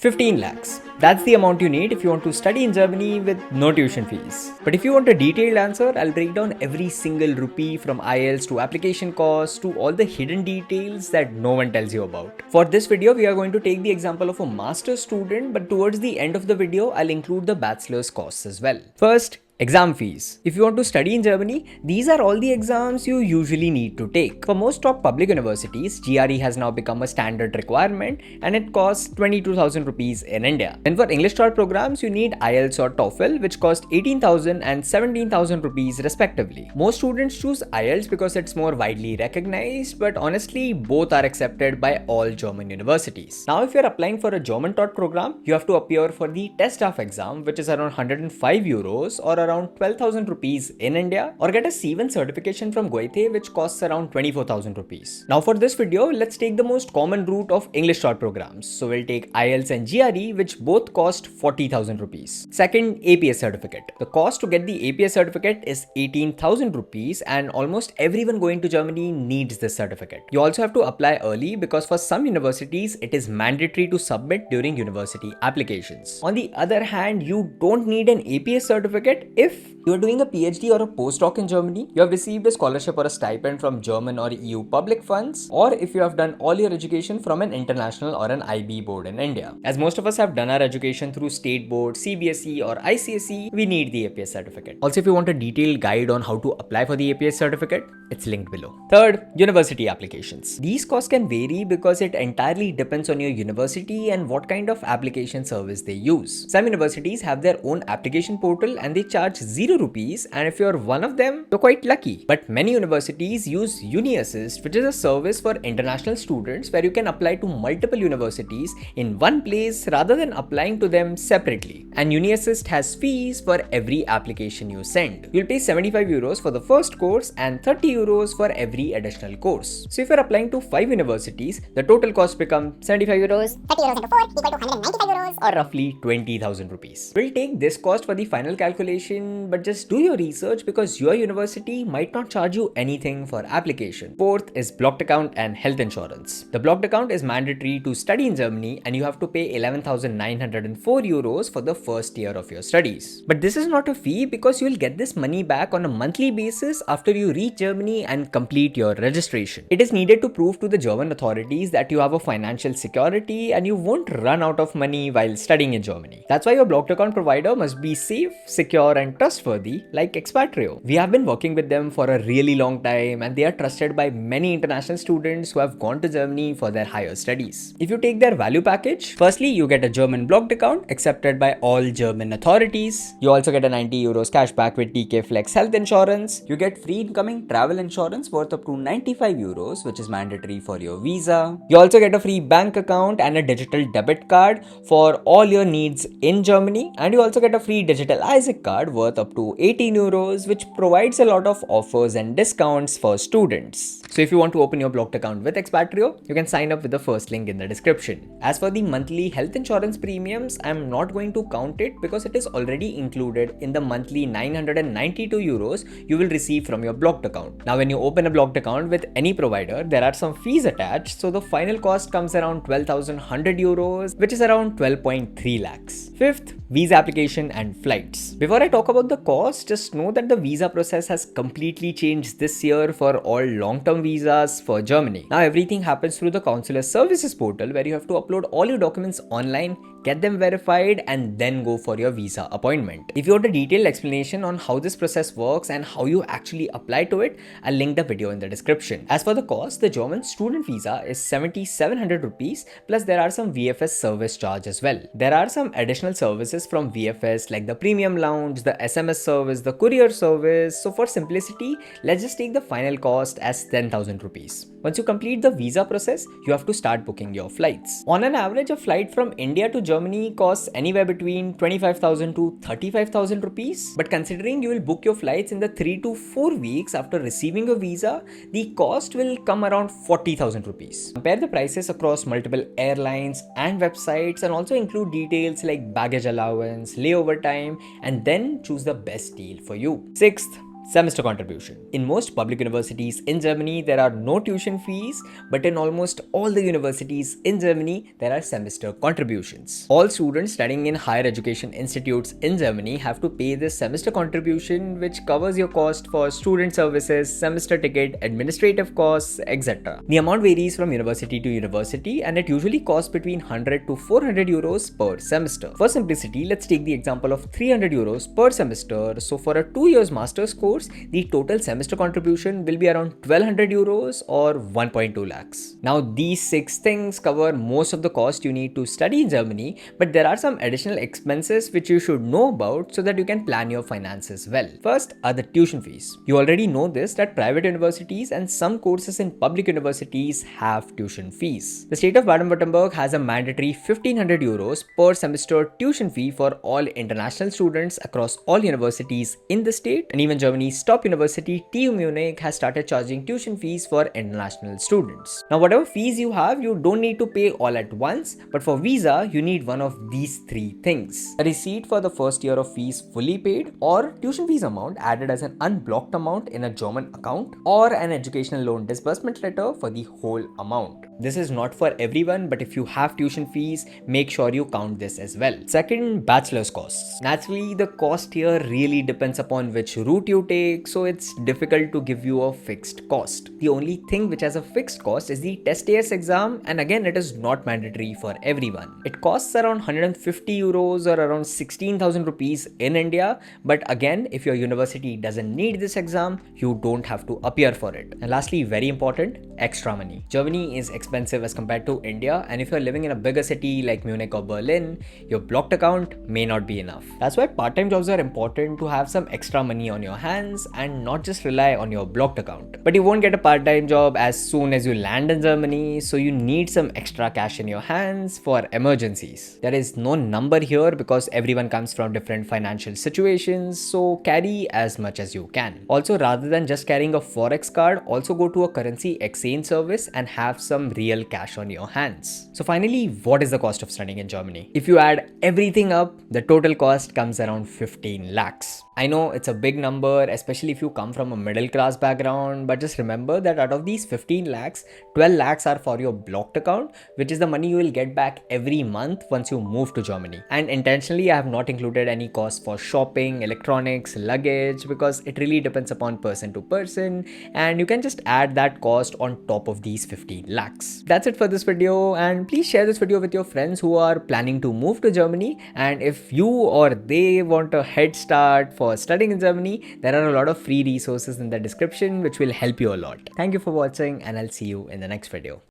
15 lakhs. That's the amount you need if you want to study in Germany with no tuition fees. But if you want a detailed answer, I'll break down every single rupee from IELTS to application costs to all the hidden details that no one tells you about. For this video, we are going to take the example of a master's student, but towards the end of the video, I'll include the bachelor's costs as well. First, exam fees. If you want to study in Germany, these are all the exams you usually need to take. For most top public universities, GRE has now become a standard requirement and it costs 22,000 rupees in India. And for English short programs, you need IELTS or TOEFL, which cost 18,000 and 17,000 rupees respectively. Most students choose IELTS because it's more widely recognized, but honestly, both are accepted by all German universities. Now, if you're applying for a German taught program, you have to appear for the test staff exam, which is around 105 euros or around 12,000 rupees in India, or get a C1 certification from Goethe, which costs around 24,000 rupees. Now for this video, let's take the most common route of English short programs. So we'll take IELTS and GRE, which both cost 40,000 rupees. Second, APS certificate. The cost to get the APS certificate is 18,000 rupees and almost everyone going to Germany needs this certificate. You also have to apply early because for some universities, it is mandatory to submit during university applications. On the other hand, you don't need an APS certificate if you are doing a PhD or a postdoc in Germany, you have received a scholarship or a stipend from German or EU public funds, or if you have done all your education from an international or an IB board in India. As most of us have done our education through state board, CBSE or ICSE, we need the APS certificate. Also, if you want a detailed guide on how to apply for the APS certificate, it's linked below. Third, university applications. These costs can vary because it entirely depends on your university and what kind of application service they use. Some universities have their own application portal and they charge 0 rupees, and if you're one of them, you're quite lucky. But many universities use UniAssist, which is a service for international students where you can apply to multiple universities in one place rather than applying to them separately. And UniAssist has fees for every application you send. You'll pay 75 euros for the first course and 30 euros for every additional course. So if you're applying to 5 universities, the total cost becomes 75 euros, 30 euros into 4 equal to 195 euros, or roughly 20,000 rupees. We'll take this cost for the final calculation, but just do your research because your university might not charge you anything for application. Fourth is blocked account and health insurance. The blocked account is mandatory to study in Germany and you have to pay 11,904 euros for the first year of your studies. But this is not a fee because you will get this money back on a monthly basis after you reach Germany and complete your registration. It is needed to prove to the German authorities that you have a financial security and you won't run out of money while studying in Germany. That's why your blocked account provider must be safe, secure and trustworthy like Expatrio. We have been working with them for a really long time and they are trusted by many international students who have gone to Germany for their higher studies. If you take their value package, firstly you get a German blocked account accepted by all German authorities. You also get a 90 euros cashback with TK Flex health insurance. You get free incoming travel insurance worth up to 95 euros, which is mandatory for your visa. You also get a free bank account and a digital debit card for all your needs in Germany. And you also get a free digital Isaac card worth up to 18 euros, which provides a lot of offers and discounts for students. So if you want to open your blocked account with Expatrio, you can sign up with the first link in the description. As for the monthly health insurance premiums, I'm not going to count it because it is already included in the monthly 992 euros you will receive from your blocked account. Now when you open a blocked account with any provider, there are some fees attached, so the final cost comes around 12,100 euros, which is around 12.3 lakhs. Fifth, visa application and flights. Before I talk about the cost, just know that the visa process has completely changed this year for all long-term visas for Germany. Now everything happens through the consular services portal where you have to upload all your documents online, get them verified and then go for your visa appointment. If you want a detailed explanation on how this process works and how you actually apply to it, I'll link the video in the description. As for the cost, the German student visa is 7,700 rupees plus there are some VFS service charge as well. There are some additional services from VFS like the premium lounge, the SMS service, the courier service. So for simplicity, let's just take the final cost as 10,000 rupees. Once you complete the visa process, you have to start booking your flights. On an average, a flight from India to Germany costs anywhere between 25,000 to 35,000 rupees. But considering you will book your flights in the 3 to 4 weeks after receiving a visa, the cost will come around 40,000 rupees. Compare the prices across multiple airlines and websites and also include details like baggage allowance, layover time, and then choose the best deal for you. Sixth, Semester contribution. In most public universities in Germany, there are no tuition fees, but in almost all the universities in Germany, there are semester contributions. All students studying in higher education institutes in Germany have to pay this semester contribution, which covers your cost for student services, semester ticket, administrative costs, etc. The amount varies from university to university, and it usually costs between 100 to 400 euros per semester. For simplicity, let's take the example of 300 euros per semester. So for a 2 years master's course, the total semester contribution will be around 1200 euros or 1.2 lakhs. Now these 6 things cover most of the cost you need to study in Germany, but there are some additional expenses which you should know about so that you can plan your finances well. First are the tuition fees. You already know this, that private universities and some courses in public universities have tuition fees. The state of Baden-Württemberg has a mandatory 1500 euros per semester tuition fee for all international students across all universities in the state, and even Germany's top university, TU Munich, has started charging tuition fees for international students. Now whatever fees you have, you don't need to pay all at once, but for visa, you need one of these 3 things: a receipt for the first year of fees fully paid, or tuition fees amount added as an unblocked amount in a German account, or an educational loan disbursement letter for the whole amount. This is not for everyone, but if you have tuition fees, make sure you count this as well. Second, bachelor's costs. Naturally, the cost here really depends upon which route you take, so it's difficult to give you a fixed cost. The only thing which has a fixed cost is the test AS exam, and again, it is not mandatory for everyone. It costs around 150 euros or around 16,000 rupees in India, but again, if your university doesn't need this exam, you don't have to appear for it. And lastly, very important, extra money. Germany is expensive as compared to India, and if you're living in a bigger city like Munich or Berlin, your blocked account may not be enough. That's why part-time jobs are important, to have some extra money on your hands and not just rely on your blocked account. But you won't get a part-time job as soon as you land in Germany, so you need some extra cash in your hands for emergencies. There is no number here because everyone comes from different financial situations, so carry as much as you can. Also, rather than just carrying a forex card, also go to a currency exchange service and have some real cash on your hands. So finally, what is the cost of studying in Germany? If you add everything up, the total cost comes around 15 lakhs. I know it's a big number, especially if you come from a middle class background, but just remember that out of these 15 lakhs, 12 lakhs are for your blocked account, which is the money you will get back every month once you move to Germany. And intentionally, I have not included any cost for shopping, electronics, luggage, because it really depends upon person to person, and you can just add that cost on top of these 15 lakhs. That's it for this video, and please share this video with your friends who are planning to move to Germany. And if you or they want a head start for studying in Germany, there are a lot of free resources in the description which will help you a lot. Thank you for watching, and I'll see you in the next video.